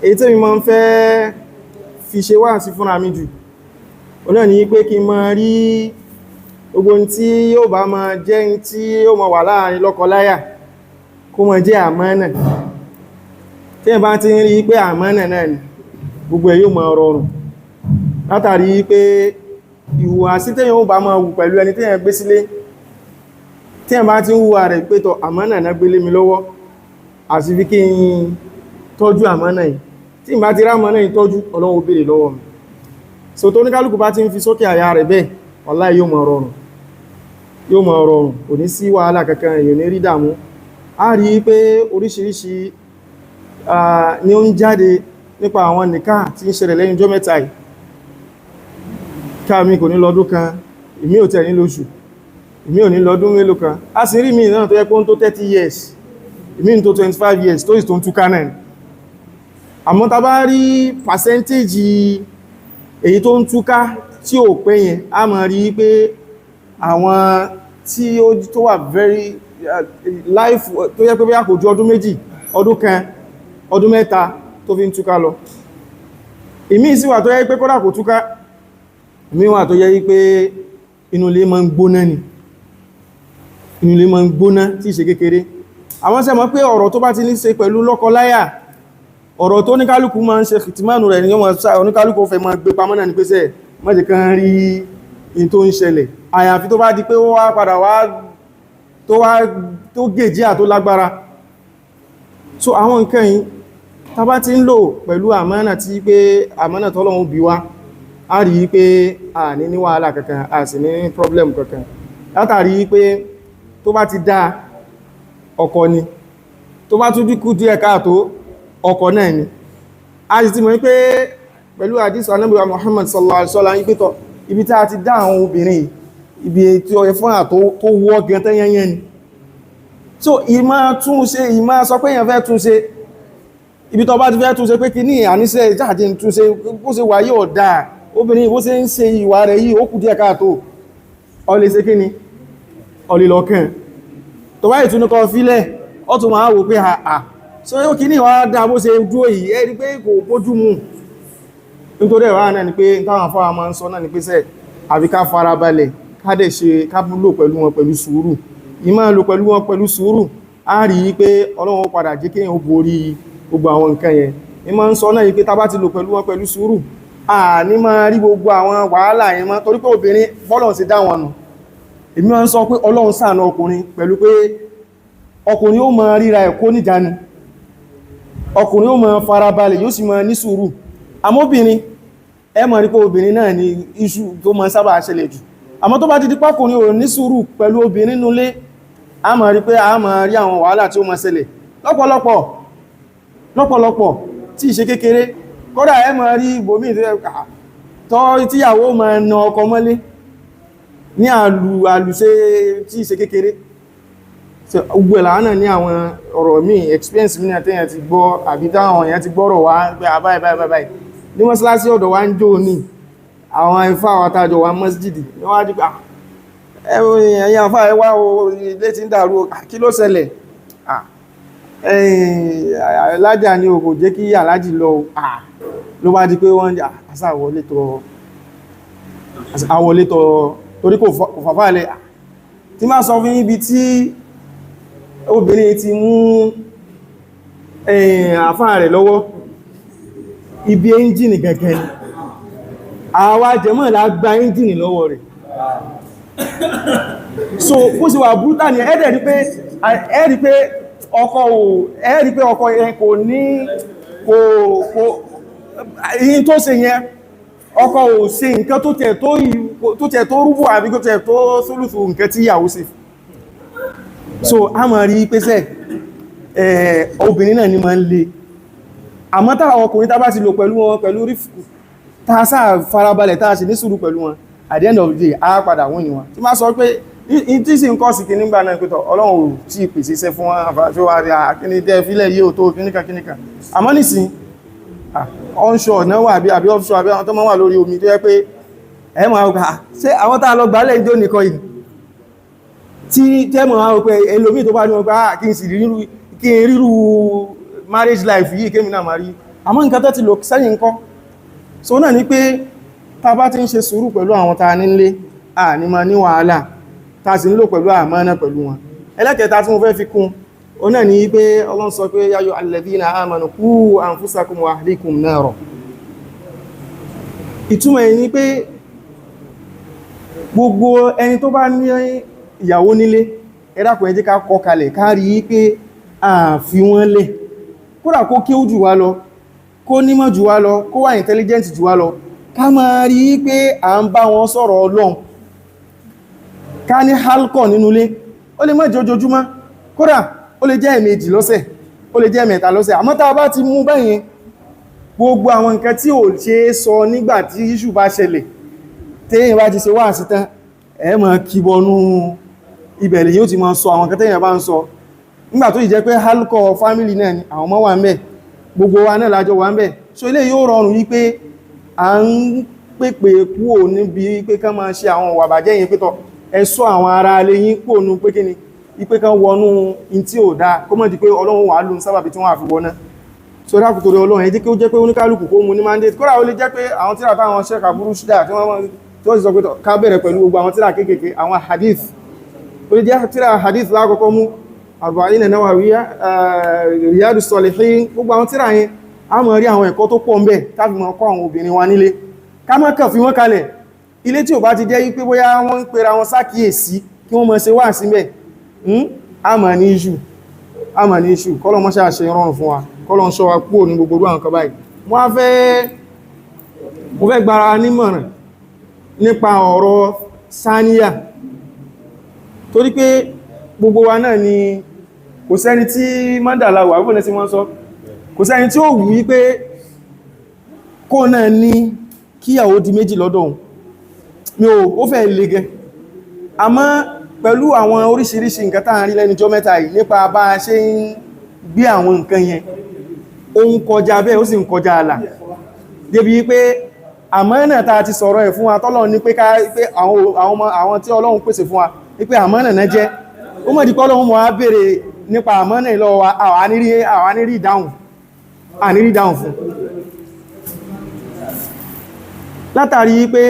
èyí tí mi máa ń fẹ́ fi ṣe wá sí fúnra mi jù òun náà ni pé kí n máa rí gbogbo ohun tí yóò bá máa jẹ́ ohun tí yóò máa wà láàrin lọ́kọláya kó máa jẹ́ àmánà tí ẹ̀ bá ti ń rí pé àmánà náà ni gbogbo ẹ̀ yóò máa rọrùn látàrí pé ìhùwàsí téèyàn ó bá máa wù pẹ̀lú ẹni téèyàn gbé sílé tí ẹ̀ bá ti ń hùwà rẹ̀ pé tọ àmánà náà gbélé mi lọ́wọ́ àti fi kí n tọ́jú àmánà yìí tí n bá ti rá àmánà yìí tọ́jú Ọlọ́run ó béèrè lọ́wọ́ mi so tó ní kálukú bá ti ń fi sókè àyà rẹ̀ bẹ́ẹ̀ wàláhì yóò máa rọrùn kò ní sí wàhálà kankan èèyàn ní rí dààmú a rí pé oríṣiríṣi ni ó ń jáde nípa àwọn nìká tí ń ṣẹlẹ̀ lẹ́yìn ọjọ́ mẹ́ta yìí káàmì kò ní lọ́dún kan ìmí ò tẹ̀ ní lóṣù ìmí ò ní lọ́dún mélòó kan a sì rí mi náà tó yẹ kó ń tó 30 years ìmí ń tó 25 years tó sì tó ń túká náà àmọ́ ta bá rí percentage èyí tó ń túká tí ò pé yẹn a máa rí pé àwọn tí ó tó wà very life tó yẹ pé bí a kò ju ọdún méjì ọdún kan ọdún mẹ́ta tó fi ń túká lọ ìmí sì wà tó yẹ pé kódà kò túká ìmí wà tó yẹ pé inú ilé máa ń gbóná ni inú ilé máa ń gbóná tí ìṣe kékeré àwọn ṣe mọ̀ pé ọ̀rọ̀ tó bá ti ní ṣe pẹ̀lú lọ́kọláya ọ̀rọ̀ tó oníkálùkù máa ń ṣe fìtìmánù rẹ̀ ni wọ́n sá oníkálùkù fẹ́ máa gbé pamọ́ náà ní pẹ́sẹ̀ mọ́jẹ̀ kan rí in tó ń ṣẹlẹ̀ àyàfi tó bá di pé ó wá padà wá tó gèjì tó lágbára so àwọn nǹkan yìí tá bá ti ń lò pẹ̀lú àmánà tí pé àmánà tọ́lọ́run bí wá a rí pé a ní wàhálà kankan a sì ní problem kankan látàrí pé tó bá ti dá ọkọ ni tó bá tún dínkù díẹ̀ káàtó ọkọ náà ni a sì ti mọ̀ pé pẹ̀lú hadith Ànábì wa Muhammad sallallahu alaihi wasallam yí pé tọ́ ibi tí a ti dá àwọn obìnrin ibi tí ó yẹ fún àtó tó wọ́ gan tẹ́yẹnyẹn ni so ìmá tún ṣe ìmá sọ pé èèyàn fẹ́ tún ṣe ibi tó bá ti fẹ́ tún ṣe pé kí ní àníṣẹ́ ìjáde tún ṣe bó ṣe wà yóò dáa obìnrin bó ṣe ń ṣe ìwà rẹ̀ yìí ó kù díẹ̀ káàtó ó lè ṣe kí ni ọlìlọ́kàn tó bá ìtúnukọ fílẹ̀ ó tún máa wò pé àà so yóò kí ní wá dáa bó ṣe dúó yìí ẹ́ rí pé kò bójú mu nítorí ẹ̀wà náà ni pé táwọn afọ́wà máa ń sọ náà ni pé sẹ́ àbí ká farabalẹ̀ ká dẹ̀ ṣe ká lò pẹ̀lú wọn pẹ̀lú sùúrù ìmá lò pẹ̀lú wọn pẹ̀lú sùúrù á rí pé Ọlọ́run padà jẹ́ kéèyàn ó borí gbogbo àwọn nǹkan yẹn ìmá ń sọ náà yìí pé tá bá ti lò pẹ̀lú wọn pẹ̀lú sùúrù à ní máa rí gbogbo àwọn wàhálà yẹn mọ́ torí pé obìnrin bọ́lọ̀ sí dá wọn nù èmi máa ń sọ pé Ọlọ́run ṣàánú ọkùnrin pẹ̀lú pé ọkùnrin ó máa ríra ẹ̀ kó níjànú ọkùnrin ó máa farabalẹ̀ yóò sì máa ní sùúrù àmóbìnrin ẹ mọ̀ rí pé obìnrin náà ni iṣu tó máa sábà ṣẹlẹ̀ jù àmọ́ tó bá ti di pákùnrin ò ní sùúrù pẹ̀lú obìnrin nulé a máa rí pé a máa rí àwọn wàhálà tí ó máa ṣẹlẹ̀ lọ́pọ̀lọpọ̀ tí ìṣe kékeré kódà ẹ máa rí ibòmí tọ́ tíyàwó máa na ọkọ mọ́lé ní àlùṣe tí ìṣe kékeré gbogbo ẹ̀lànà ní àwọn ọ̀rọ̀ míì experience mi ní àtẹ́yàn ti gbọ́ àbí táwọn èèyàn ti gbọ́rọ̀ wá pé àbáyìí ní mọ́sálásí ọ̀dọ̀ wá ń jò ní àwọn ifá àwátàjọ wá mọ́síjìdì ní wọ́n á dípa ẹ̀yìn àfá ẹwà ilé tí ń dàrú kí ló ṣẹlẹ̀ alájà ni o kò jẹ́ kí alájì lọ ló bá di pé wọ́n àwọlé tọ̀ torí kò fàfàlẹ̀ tí máa sọ fún ibi tí obìnrin ti mú àfá rẹ̀ lọ́wọ́ ibi ẹ́ńjìnì gẹ̀gẹ̀ ni àwa jẹ́mọ̀ lágbà ẹ́ńjìnì lọ́wọ́ rẹ̀ so kó sì wà búrútà ní ẹ́rí pé ọkọ yẹn kò ní kò yí tó ṣe yẹn ọkọ ò ṣe nǹkan tó tẹ̀ tó rúbù àbí tó tẹ̀ tó sólùsù nǹkan tí ìyàwó ṣe so a mọ̀ rí pẹ́sẹ̀ obìnrin náà ni ma ń le àmọ́ tára ọkùnrin tá bá ti lò pẹ̀lú wọn pẹ̀lú rífù tá sáà farabalẹ̀ tá sì ní sùúrù pẹ̀lú wọn at the end of the day a padà wọ́n ni wọn tí máa sọ pé in tí sì ń kọ́ sí kì nígbà náà pẹ́tọ̀ Ọlọ́run ò tí pèsè iṣẹ́ fún wọn àfáàfíwà kíní tẹ́ fílẹ̀ yíò tó kíníkà àmọ́ nìsín onshore náà wà àbí offshore àbí àwọn tó máa wà lórí omi tó yẹ pé ẹ máa gbà ṣé àwọn tá lọ gbálẹ̀ ìjọ nìkan yìí tí tẹ́mọ̀ àwọn pé ẹlòmí tó bá ní wọn pé kí n sì ríru marriage life yìí kémi náà máa rí àmọ́ nǹkan tó ti lò sẹ́yìn ńkọ́. So náà ni pé tá bá ti ń ṣe sùúrù pẹ̀lú àwọn tá nílé ní ma ní wàhálà tá sì ń lò pẹ̀lú àmánà pẹ̀lú wọn. Ẹlẹ́kẹta tí mo fẹ́ fi kún ó náà ni pé Ọlọ́run sọ pé ya ayyuhal ladhina amanu qu anfusakum wa ahlikum nara. Ìtumọ̀ èyí ni pé gbogbo ẹni tó bá ní ìyàwó nílé ẹ dákun ẹ jẹ́ ká kọ kalẹ̀ ká rí pé a fi wọ́n lẹ̀, kódà kó kéwú jù wá lọ, kó nímọ̀ jù wá lọ, kó wà intelligent jù wá lọ, ká máa rí pé à ń bá wọn sọ̀rọ̀ Ọlọ́run, ká ní halkọ̀ nínú ilé. Ó lè má jẹ́ ojoojúmọ́, kódà ó lè jẹ́ ẹ̀ẹ̀mejì lọ́sẹ̀, ó lè jẹ́ ẹ̀ẹ̀mẹ́ta lọ́sẹ̀. Àmọ́ tá bá ti mú báyẹn, gbogbo àwọn nǹkan tí ò ṣe é sọ nígbà tí issue bá ṣẹlẹ̀, téèyàn bá ti ṣe wá sí tán, ẹ máa kíbọnú ibẹ̀lẹ̀ yóò ti máa sọ àwọn nǹkan téèyàn bá ń sọ. Nígbà tó jẹ́ pé halkọ̀ family náà ni àwọn ọmọ wà ń bẹ̀, gbogbo wa náà lájọ wà ń bẹ̀. So ilé yóò rọrùn wípé à ń pèpè kúrò níbi pé kán máa ṣe àwọn ìwà bàjẹ́ yẹn pẹ́tọ̀ ẹ̀ṣọ́ àwọn ará alé yín kúrò ní pé kíni ipé kan wọnú in tí ò dáa kó mọ́ di pé Ọlọ́run wà lóun sábàbí tí wọ́n àfi wọ́ná. So dákù torí Ọlọ́run ẹ jẹ́ kí ó jẹ́ pé oníkálùkù kó mú ní mandate, kódà ó lè jẹ́ pé àwọn tíra táwọn ṣẹ́ka burú ṣídà tí wọ́n sọ pé ká bẹ̀rẹ̀ pẹ̀lú gbogbo àwọn tíra kéékèèké àwọn hadith, ó lè jẹ́ tíra hadith lákọ̀ọ́kọ́ mú Arba'in Nawawiyya, Riyadus Salihin, gbogbo àwọn tíra yẹn a mọ̀ rí àwọn ẹ̀kọ́ tó pọ̀ ń bẹ táfi mọ̀ kọ́ àwọn obìnrin wa nílé. Ká má kàn fi wọ́n kalẹ̀ ilé tí ò bá ti jẹ́ wípé bóyá wọ́n ń pera wọn sákìyèsí kí wọ́n mọ̀ ṣe wá síbẹ̀, a mọ̀ ní iṣu kọ́lọ̀ mọ́ ṣe rọrùn fún wa, kọ́lọ̀ ń ṣọ́ wa kúrò ní gbogbo àwọn kan báyìí. Mo fẹ́ gbára nímọ̀ràn nípa ọ̀rọ̀ sáníyà, torí pé gbogbo wa náà ni kò sẹ́ni tí mọ́dàlá wà wípé tí wọ́n sọ, kò sẹ́ni tí ó wù wípé kó náà ní kíyàwó di méjì lọ́dọ̀ òun. Mi ó fẹ́ le gẹ. Àmọ́ pẹ̀lú àwọn oríṣiríṣi nǹkan tá ń rí lẹ́nujọ́ mẹ́ta yìí nípa bá a ṣe ń gbé àwọn nǹkan yẹn, ó ń kọjá bẹ́ẹ̀ ó sì ń kọjá àlà. Débi pé àmánà tá ti sọ̀rọ̀ ẹ̀ fún wa tọ́lọ́run ní pé àwọn tí Ọlọ́run pèsè fún wa wípé àmánà náà jẹ́, ó mọ̀ dípọ́ Ọlọ́run mọ̀ á bèèrè nípa àmánà ìlọ́wọ́ wa, àwọn anírí ìdáhùn fún. Látàrí pé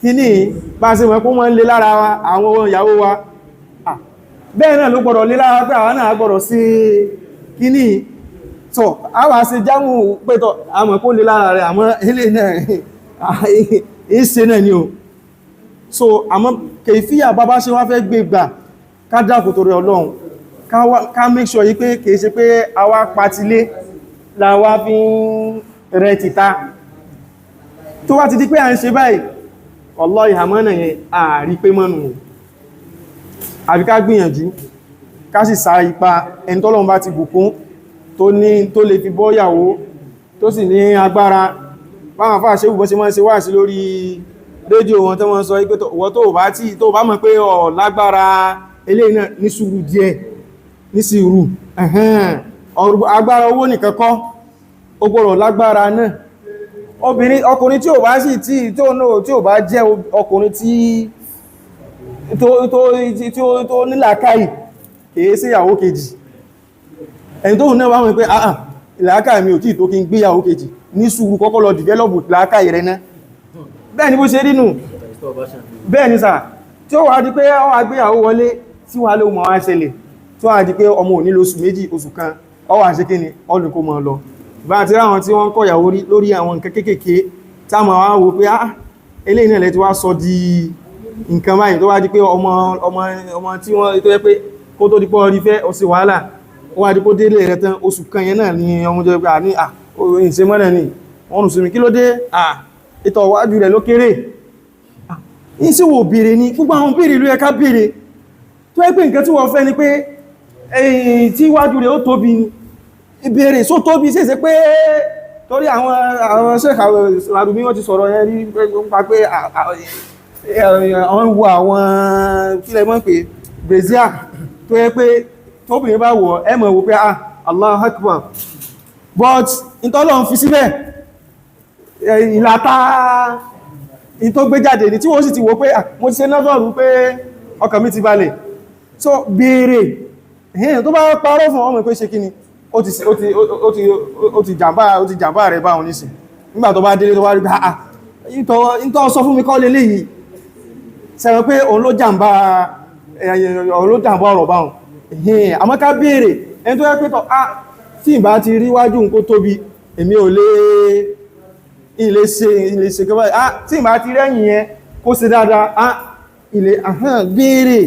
kíní bá ṣe mọ̀ kó mọ́ ń lé lára wa àwọn ìyàwó wa, bẹ́ẹ̀ náà ló gbọ́dọ̀ lé lára pé àwọn náà gbọ́dọ̀ sí kíní tọ̀, a wà ṣe jámù pẹ́tọ̀ àmọ́ kó lé lára rẹ̀, àmọ́ ilé náà ìṣe náà ni o. So àmọ́ kèfíyà bàbá ṣe wá fẹ́ gbé gbà ká dákò torí Ọlọ́run, ká make sure yí pé kìí ṣe pé àwa patilé láwá fi ń rẹ tìta. Tó wá ti di pé à ń ṣe báyìí, wallahi àmánà yẹn àrí pé mọ́nù. Àbí ká gbìyànjú ká sì sa ipa ẹni tọ́lọ́run bá ti bùkún tó lè fi bọ́yàwó tó sì ní agbára. Báwọn àfáà ṣe wùbọ́ sí máa ń ṣe wá sí lórí rédíò wọn tó wọ́n sọ pé wọ́n tó bá mọ̀ pé ọ̀ lágbára eléyìí náà ní sùúrù díẹ̀, ní sùúrù agbára owó nìkan kọ́, ó gbọ́dọ̀ lágbára náà. Ọkùnrin tí ò bá sì tí ò bá jẹ́ ọkùnrin tó nílàákàyè kìí sí ìyàwó kejì. Ẹni tó náà wá mọ̀ pé ìlàákàyè mi ò tí tó kí n gbé ìyàwó kejì, ní sùúrù kọ́kọ́ lọ develop ìlàákàyè rẹ̀ náà. Bẹ́ẹ̀ ni bó ṣe rínú. Bẹ́ẹ̀ ni sà, tí ó wá di pé ó wá gbéyàwó wọlé tí wà ló mọ̀ wá ṣẹlẹ̀, tí ó wá di pé ọmọ ò ní lóṣù méjì oṣù kan, ó wá ṣe kíni ọdún kó mọ̀ lọ. Bá ti ráwọn tí wọ́n kọ̀yàwó lórí àwọn nǹkan kéékèèké táwọn wá wò pé eléyìí náà lẹ́ ti wá sọ di nǹkan báyìí, tó wá di pé ọmọ tí wọ́n tó yẹ pé kó tó di pọ́ rí fẹ́ ó sì wàhálà, ó wá di pó délé rẹ̀ tán oṣù kan yẹn náà ni ọmọ jẹ́ pé ní ìṣe mọ́nà ni wọ́n rùn sí mi kí ló dé ìtọ̀ wájú rẹ̀ ló kéré. Ní sí wò bèèrè ní gbogbo àwọn bèèrè ló yẹ ká bèèrè, tó yẹ pé nǹkan tí wọ́n fẹ́ ni pé tí wájú rẹ̀ ó tóbi ní ìbèèrè só tóbi sí ṣe pé torí àwọn ṣẹ́kà Lárúmí wọ́n ti sọ̀rọ̀ yẹn rí nípa pé àwọn wo àwọn kílẹ̀ mọ́ pé Brazil tó yẹ pé tóbìnrin bá wọ̀ ẹ mọ̀ wò pé Allahu Akbar, but ìtọ́lọ̀ ń fi síbẹ̀ ìlàta in tó gbé jáde ní tí wọ́n sì ti wò pé mo ti ṣe nọ́dọ̀rù pé ọkàn mi ti balẹ̀. So béèrè tó bá parọ́ fún ọmọ pé ṣe kí ni ó ti jàmbá rẹ̀ báwọn nísìn nígbà tó bá délé tó wá rí ìtọ́ sọ fún mi kọ́ lélé yìí sẹ́wọ́n pé òun ló jàmbá ọ̀rọ̀ báwọn àmọ́ ká béèrè ẹni tó yẹ pé tọ́ tí ìbá ti rí wájú nǹkó tóbi èmi ò lè ilé ṣe kẹfà tí ìbá ti rẹ́yìn yẹn kó ṣe dáadáa ilé béèrè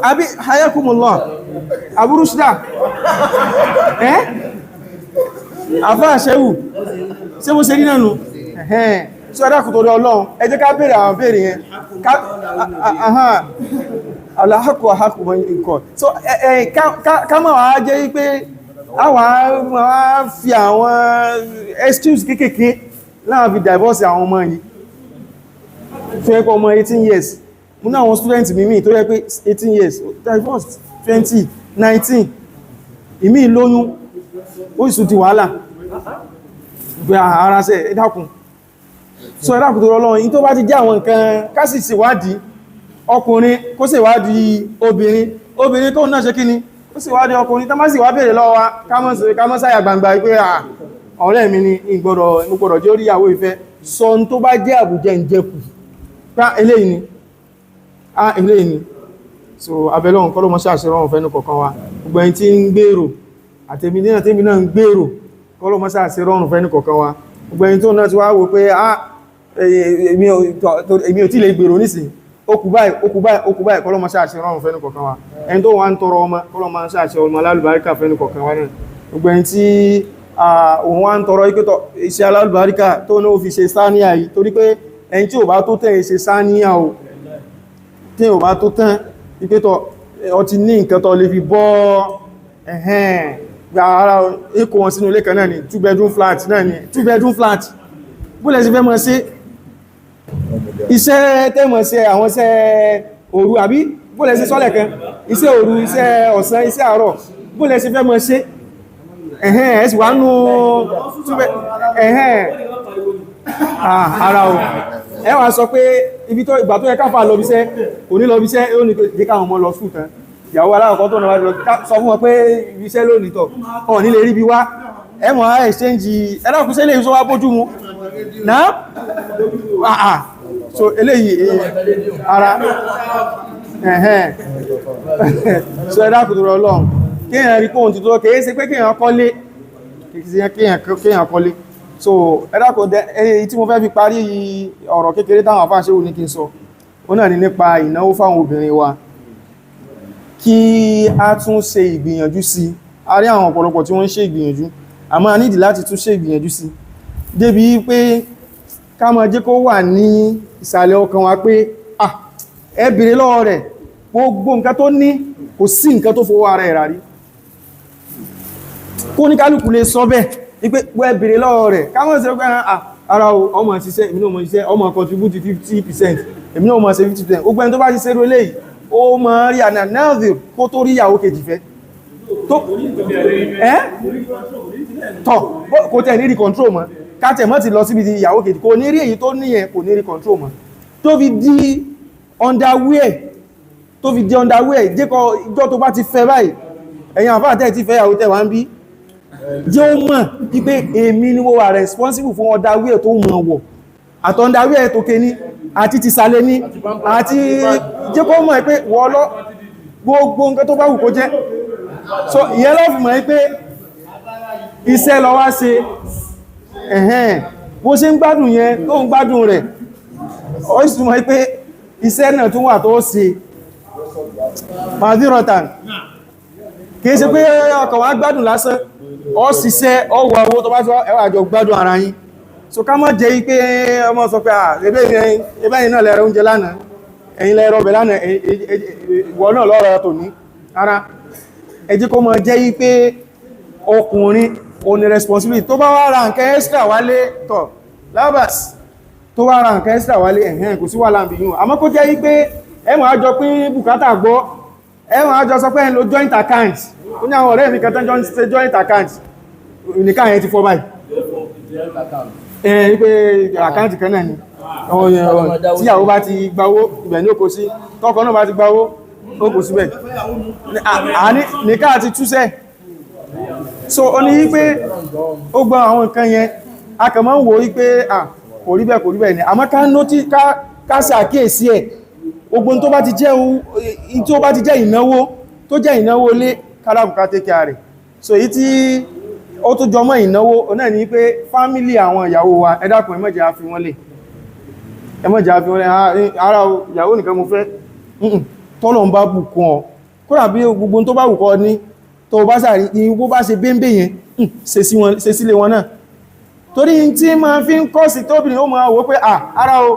àbí hayakumullah àbúrúṣdà àfá àṣẹ́wù ṣe bó ṣe rí náà nù tí ọdá kò tó rí ọlọ́run ẹ jẹ́ ká béèrè àwọn béèrè yẹn aláhàkù àhàkù mọ́ nǹkan so ká mọ̀ wá jẹ́ wípé àwọn fi àwọn excuse kéékèèké láwọn fi divorce àwọn ọmọ yìí fún ẹkọ ọmọ 18 years mú náà àwọn student mímí tó yẹ pé 18 years divorce 20 19 ìmí lóyún ó sì ti wàhálà gbé ara sẹ ẹ̀dàkùn so ẹ̀dàkùn tó rọlọ́run yìí tó bá ti jẹ́ àwọn nǹkan kásì ṣèwádìí ọkùnrin kó ṣèwádìí obìnrin tó náà ṣe kí ni ó ṣèwádìí ọkùnrin tó má sì wá bèèrè lọ́wọ́ wa ká mọ́ sáyà gbangba pé ọ̀rẹ́ mi ni ìgbọ̀rọ̀ jẹ́ orí ìyàwó ìfẹ́ sọ tó bá jẹ́ àbújẹ́ ìjẹkù pá eléyìí ni so abẹ́lọ́run kọ́lọ́mọ́ ṣàṣẹ́rọ̀rùn fẹ́nu kọ̀ọ̀kan wa gbogbo ẹni tí ń gbèrò àtẹ̀mí náà ń gbèrò kọ́lọ́mọ́ ṣàṣẹ́rọ̀rùn fẹ́nu kọ̀ọ̀kan wa gbogbo ẹni tó náà ti wá wò pé èmi ò tí lè gbèrò nísìn okù báyìí kọ́lọ́mọ́ ṣàṣẹ́rọ̀rùn fẹ́nu kọ̀ọ̀kan wa ẹni tó wà ń tọrọ ọmọ kọ́lọ́mọ́ ṣàṣẹ́ ọmọ alálùbáríkà fẹ́nu kọ̀ọ̀kan wa náà gbogbo ẹni tí òun wá ń tọrọ ìpẹ́tọ̀ iṣẹ́ alálùbáríkà tó náà fi ṣe sáníà yìí torí pé ẹni tí ò bá tó tẹ́ ṣe sáníà o tí ò bá tó tán ìpẹ́tọ̀ ọtí ní nǹkan tó lè fi bọ́ ara ikú wọn sínú ilé kan náà ni 2 bedroom flat náà ni 2 bedroom flat bóòlẹ̀ sí fẹ́ mọ́ sí iṣẹ́ tẹ́mọ̀ sí àwọn iṣẹ́ òru àbí bóòlẹ̀ sí sọ́lẹ̀ kan iṣẹ́ òru iṣẹ́ ọ̀sán iṣẹ́ àárọ̀ bóòlẹ̀ sí fẹ́ mọ́ sí ẹ̀sì wà nú ara o ẹ wá sọ pé ìgbà tó yẹ káfà lọ bíṣẹ́ kò ní lọ bíṣẹ́ ó ní jẹ́ káwọn ọmọ lọ sùn tán ìyàwó aláwọ̀kọ́ tó náà sọ fún wọn pé iṣẹ́ lónìí tọ̀ ọ̀ nílé rí bí wá ẹmọ̀ exchange ẹlọ́kùsẹ́ lè sọ wá bójú mu náà so eléyìí ara so ẹ̀dàkùtùrọ̀ ọlọ́run kíyàn rí kóhun ti tó kèé sí pé kíyàn kọ́lé so ẹ̀dàkùtùrọ̀ èyí tí mo fẹ́ fi parí ọ̀rọ̀ kékeré táwọn afáṣẹ́wò ní kí n sọ ó náà ní nípa ìnáwó fáwọn obìnrin wa kí a tún ṣe ìgbìyànjú sí a rí àwọn ọ̀pọ̀lọpọ̀ tí wọ́n ń ṣe ìgbìyànjú àmọ́ a nídìí láti tún ṣe ìgbìyànjú sí débi pé ká máa jẹ́ kó wà ní ìsàlẹ̀ ọkàn wa pé ẹ bèèrè lọ́wọ́ rẹ̀ gbogbo nǹkan tó ní kò sí nǹkan tó fowó ara ẹ̀rà rí kó ní kálùkù lè sọ bẹ́ẹ̀ wípé ẹ bèèrè lọ́wọ́ rẹ̀ ká mọ́ sí pé ara ọmọ ṣiṣẹ́ èmi náà mọ̀ ṣiṣẹ́ ọmọ contribute 50% èmi náà mọ̀ ṣe 50% gbogbo ẹni tó bá ṣiṣẹ́ rẹ̀ léyìí ó mọ̀ rí àná náà kó tó rí ìyàwó kejì fẹ́ tọ́ kò tẹ̀ ní rí control mọ́ káàtẹ̀ mọ́ ti lọ síbi ìyàwó kejì kò ní rí èyí tó níyẹn kò ní rí control mọ́ tó fi di underwear jẹ́kọ́ ìjọ tó bá ti fẹ́ báyìí ẹ̀yin àfáàtẹ́ ti fẹ́ ìyàwó tẹ́wàá ń bí jẹ́ ó mọ̀ wípé èmi ni mo wà responsible fún underwear tó mọ̀ wọ̀ àti underwear tó ké ní àti ti sàlẹ̀ ní àti jẹ́kọ́ mọ̀ pé wọ́lọ́ gbogbo nǹkan tó bá wù kó jẹ́ so ìyẹn lọ́fù mọ̀ pé iṣẹ́ lọ wá ṣe bó ṣe ń gbádùn yẹn tó ń gbádùn rẹ̀ ó sì mọ̀ pé iṣẹ́ náà tún wà tó ṣe màdírọ̀tàn kìí ṣe pé ọkọ̀ wá gbádùn lásán ó ṣiṣẹ́ ó wọ owó tó bá tó ẹwà àjọ gbádùn ara yín so ká mọ́ jẹ́ pé ọmọ sọ pé ẹbẹ́ yìí náà lẹ́rọ oúnjẹ lánàá ẹ̀yin lẹ́rọ ọbẹ̀ lánàá ìwọ náà lọ́rọ̀ tò ní ara ẹ jẹ́ kó mọ́ jẹ́ pé ọkùnrin ó ní responsibility tó bá wá ra nǹkan extra wálé tọ̀ lábàs tó wá ra nǹkan extra wálé ẹ̀hẹ́n kò sí wà láàbí yíò àmọ́ kó jẹ́ pé ẹmọ̀ àjọ pín bùkátà gbọ́ ẹmọ̀ àjọ sọ pé ẹ̀ lo joint account ó ní àwọn ọ̀rẹ́ mi kan tán ṣe joint account nìkan yẹn ti fọ́ báyìí pé àkáǹtì kan náà ni tíyàwó bá ti gbáwó ibẹ̀ ní òkò sí tọ́kọ náà bá ti gbáwó ó kò síbẹ̀ nìkan àti túsẹ̀ so ó ní wípé ó gbọ́ àwọn nǹkan yẹn a kàn máa ń wò wípé kò rí bẹ́ẹ̀ ni àmọ́ ká ṣe àkíyèsí ẹ̀ ogun tó bá ti jẹ́ ìnáwó tó jẹ́ ìnáwó lé káràkùká tẹ́kẹ́ rẹ̀ so èyí tí ó tó jọmọ́ ìnáwó náà ní pé fámílì àwọn ìyàwó wa ẹ dákun ẹ má jẹ́ á fi wọ́n lẹ̀ ara ìyàwó nìkan mo fẹ́ tọ́lọ̀ ń bá bùkún ọ kódà bí gbogbo tó bá bùkún ní tó bá sàrí ìwó bá ṣe béńbé yẹn ṣe sílé wọn náà torí tí ma fi ń kọ́ sí tóbìnrin ó máa wò pé ara o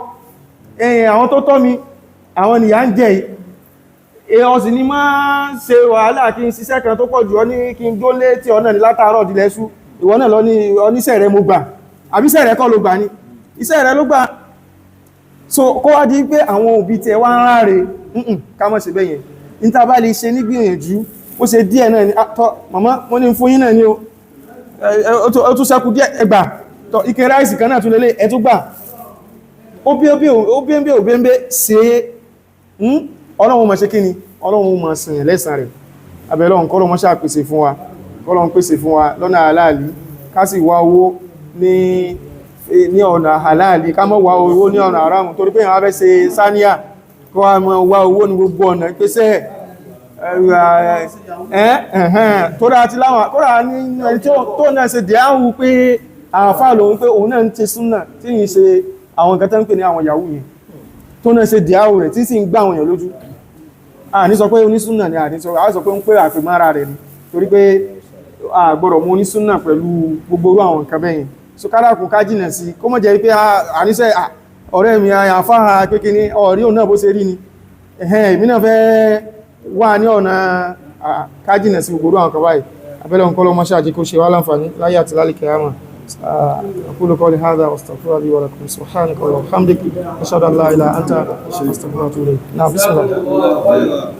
àwọn tó tọ́ mi àwọn nìyà ń jẹ èèyàn sì ni máa ṣe wàhálà kí n ṣiṣẹ́ kan tó pọ̀ jù ọ ní kí n gbó lé tí ọ náà ní látàárọ̀ dílẹ́sú ìwọ náà lọ ní oníṣẹ́ rẹ mo gbà àbíṣẹ́ rẹ kọ́ ló gbà ní iṣẹ́ rẹ ló gbà so kó wá di pé àwọn òbí tẹ wá ń ráre ká mọ́ ṣe bẹ́yẹn níta bá lè ṣe nígbìyànjú ó ṣe díẹ̀ náà ni tọ́ màmá wọ́n ní fún yín náà ni ó tún ṣẹ́kù díẹ̀ ẹgbà tọ́ ike ráìsì kan náà tún lélẹ̀ ẹ tún gbà ó bí ṣe ọlọ́run mọ̀ ṣe kí ni ọlọ́run mọ̀ sìnyàn lẹ́sàn rẹ̀ abẹ́lọ́run kọ́lọ́run ṣáà pèsè fún wa kọ́lọ́run pèsè fún wa lọ́nà àláàlì ká sì wá owó ní ọ̀nà àláàlì ká má wá owó ní ọ̀nà àrámù torí pé àwọn abẹ́ ṣe sáníà kọ́ wá mọ́ wá owó ní gbogbo ọ̀nà pèsè tóra ti láwọn kóra ní ẹni tó náà ṣe dìáhù pé àfáà lòun pé òun náà ń ṣe súnà tí yìí ṣe àwọn nǹkan tó ń pè ní àwọn yahoo yẹn tó náà ṣe dìáhù rẹ̀ tí sì ń gbá àwọn èèyàn lójú ní sọ pé onísúnà ni àní sọ pé ń pè àfìmára rẹ̀ ni torí pé àgbọ̀rọ̀ mú onísúnà pẹ̀lú gbogbo orú àwọn nǹkan bẹ́yìn so kádàkùn ká jìnà sí kó mọ̀ jẹ́ pé àníṣẹ́ ọ̀rẹ́ mi àfáà pé kí ní ọ̀rí òun náà bó ṣe rí ni èmi náà fẹ́ wà ní ọ̀nà ká jìnà sí gbogbo àwọn kan báyìí abẹ́lẹ̀ ọ̀nkọ́lọ́ mọ́ṣẹ́ àjíkó ṣe wá láǹfààní láyé àti lálẹ́kẹ̀ẹ́ àmà أقول قولي هذا واستغفر لي ولكم سبحانك اللهم وبحمدك أشهد أن لا إله إلا أنت أستغفرك وأتوب إليك نعم بسم الله